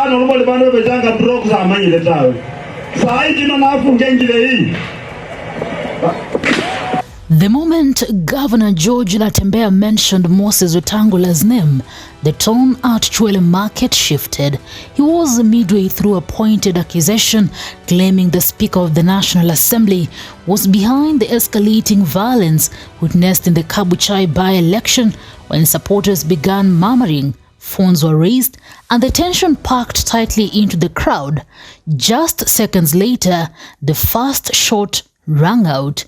normally bano bejanga drugs amanyile tawe. Saidi no nafungengile hii. The moment Governor George Natembeya mentioned Moses Wetang'ula's name, the tone at Chwele Market shifted. He was midway through a pointed accusation claiming the Speaker of the National Assembly was behind the escalating violence witnessed in the Kabuchai by-election when supporters began murmuring. Phones were raised and the tension packed tightly into the crowd. Just seconds later, the first shot rang out.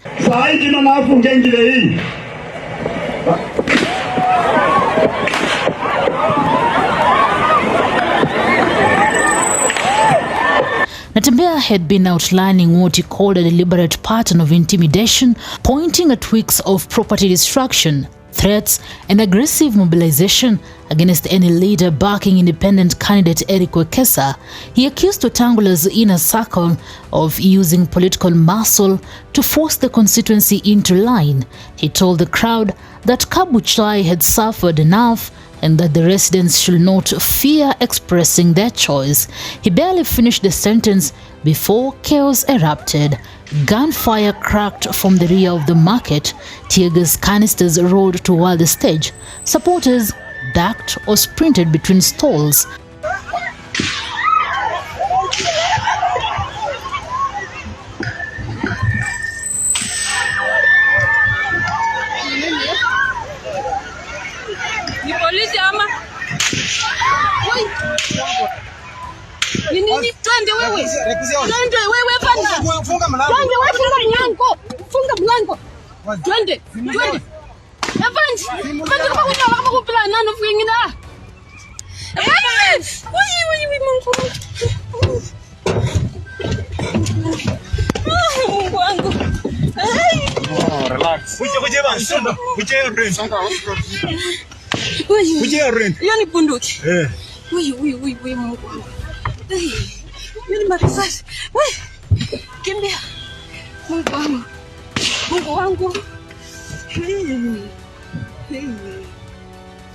Natembeya had been outlining what he called a deliberate pattern of intimidation, pointing at weeks of property destruction, threats, and aggressive mobilization against any leader backing independent candidate Eric Wekesa. He accused Wetang'ula's inner circle of using political muscle to force the constituency into line. He told the crowd that Kabuchai had suffered enough and that the residents should not fear expressing their choice. He barely finished the sentence before chaos erupted. Gunfire cracked from the rear of the market. Teargas canisters rolled toward the stage. Supporters ducked or sprinted between stalls. Relax.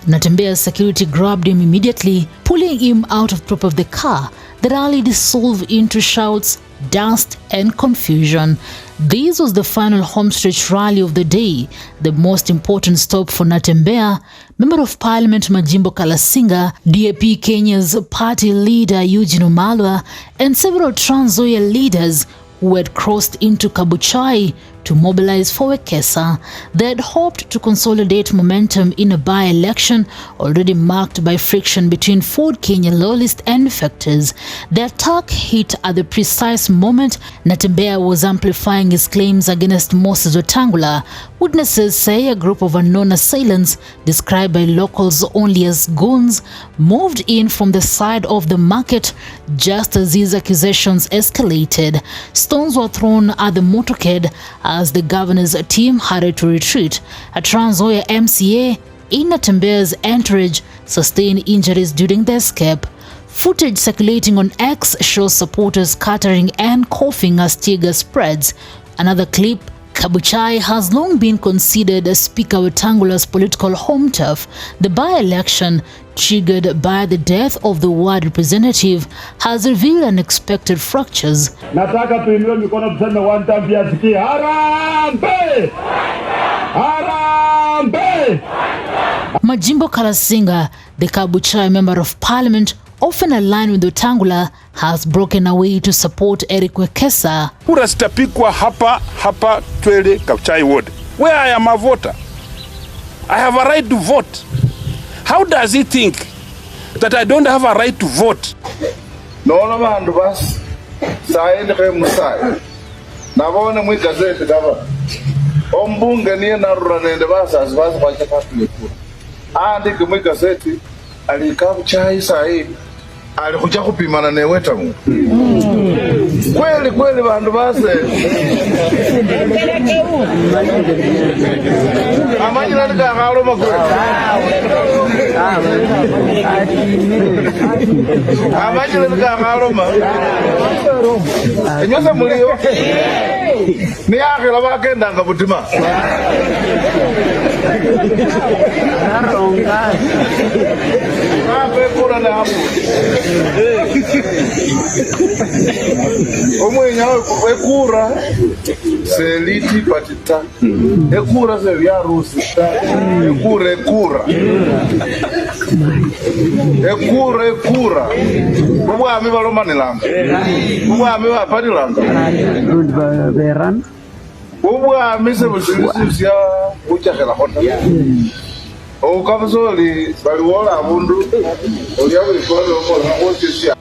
Natembeya's security grabbed him immediately, pulling him out of the car. The rally dissolved into shouts, dust, and confusion. This was the final homestretch rally of the day, the most important stop for Natembeya, Member of Parliament Majimbo Kalasinga, DAP Kenya's party leader Eugene Wamalwa, and several Nzoia leaders who had crossed into Kabuchai to mobilize for Wekesa. They had hoped to consolidate momentum in a by-election already marked by friction between Ford Kenya loyalists and defectors. The attack hit at the precise moment Natembeya was amplifying his claims against Moses Wetang'ula. Witnesses say a group of unknown assailants, described by locals only as goons, moved in from the side of the market just as these accusations escalated. Stones were thrown at the motorcade as the governor's team hurried to retreat. A Nzoia MCA in Natembeya's entourage sustained injuries during the escape. Footage circulating on X shows supporters scattering and coughing as Teargas spreads. Another clip: Kabuchai has long been considered Speaker Wetang'ula's political home turf. The by-election, triggered by the death of the ward representative, has revealed unexpected fractures. Nataka tuinue mikono tuseme one time pia sikia. Harambe! Harambe! Majimbo Kalasinga, the Kabuchai Member of Parliament, often aligned with Wetang'ula, has broken away to support Eric Wekesa. Kura sitapikwa hapa Chwele-Kabuchai ward, where I am a voter. I have a right to vote. How does he think that I don't have a right to vote? No bandu bas saende ke musai nabone mu gazette gaba ombunge niye narura nende basa basa kwa chapati kura andi ke mu gazette ali Kabuchai sai alikuja kupimana na Wetang'ula. Kweli bandu base amanyira ndikakhaloma kweli amanyira ndikakhaloma enyose muliyo niyakhela bakendanga butima naronga apekula na hapo Omwenya ekura seliti patita. Ekura se vya rusi. Ekura. Ekura. Mubwami balomanilanga. Mubwami bapanilanga. Beran. Mubwami se busilisya buchakela hota.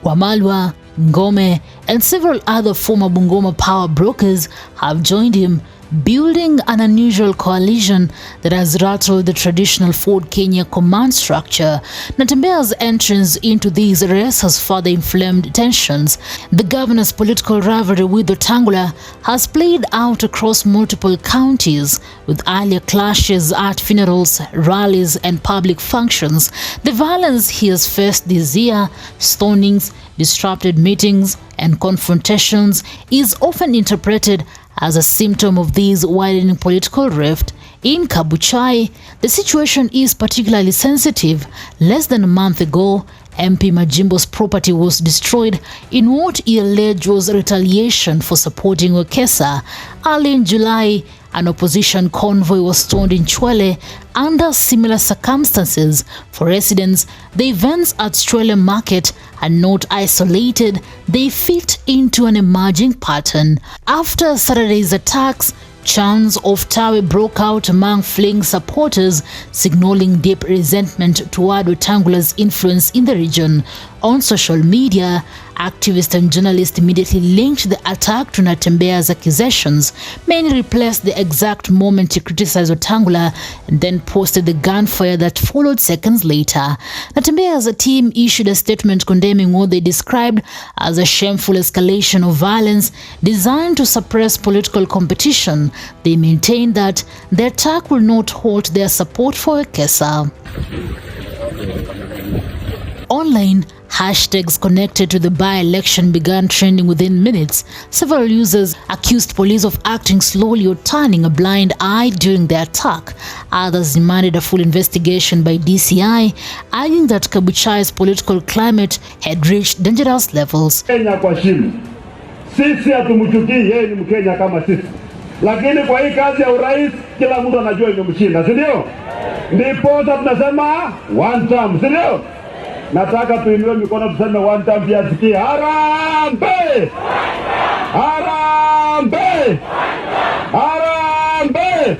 Wamalwa, Ngome, and several other former Bungoma power brokers have joined him, building an unusual coalition that has rattled the traditional Ford Kenya command structure. Natembeya's entrance into these race has further inflamed tensions. The governor's political rivalry with Wetang'ula has played out across multiple counties, with earlier clashes at funerals, rallies, and public functions. The violence he has faced this year, stonings, disrupted meetings, and confrontations, is often interpreted as a symptom of this widening political rift. In Kabuchai, the situation is particularly sensitive. Less than a month ago, MP Majimbo's property was destroyed in what he alleged was retaliation for supporting Wekesa. Early in July, an opposition convoy was stormed in Chwele under similar circumstances. For residents, the events at Chwele Market are not isolated, they fit into an emerging pattern. After Saturday's attacks, chants of Tawe broke out among fleeing supporters, signaling deep resentment toward Wetang'ula's influence in the region. On social media, activists and journalists immediately linked the attack to Natembeya's accusations. Many replaced the exact moment he criticized Wetang'ula and then posted the gunfire that followed seconds later. Natembeya's team issued a statement condemning what they described as a shameful escalation of violence designed to suppress political competition. They maintained that the attack will not halt their support for Wekesa. Online, hashtags connected to the by-election began trending within minutes. Several users accused police of acting slowly or turning a blind eye during the attack. Others demanded a full investigation by DCI, arguing that Kabuchai's political climate had reached dangerous levels. Kenya kwa shimo. Sisi hatumchukii, yeye ni Mkenya kama sisi. Lakini kwa hii kazi ya urais kila mtu anajua imemshinda, si ndio? Ndipo tunasema one term, si ndio? Nataka tuinue mikono tuseme one time pia sikia. Harambee! Harambee! Harambee!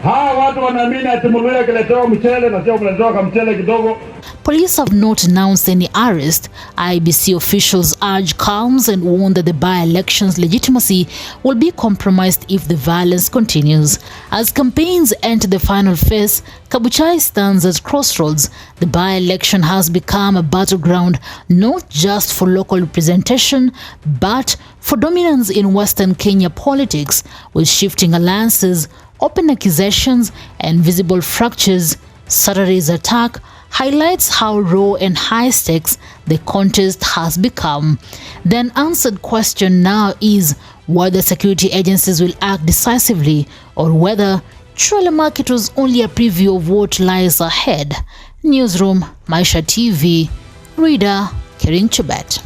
Hawa watu wanaamini ati Muluya akiletewa mchele na sio kuletewa mchele kidogo. Police have not announced any arrest. IBC officials urge calms and warn that the by-election's legitimacy will be compromised if the violence continues. As campaigns enter the final phase, Kabuchai stands at crossroads. The by-election has become a battleground not just for local representation, but for dominance in Western Kenya politics, with shifting alliances, open accusations, and visible fractures. Saturday's attack highlights how raw and high stakes the contest has become. The unanswered question now is whether security agencies will act decisively or whether Chwele Market was only a preview of what lies ahead. Newsroom, Maisha TV, Reader, Kering Chebet.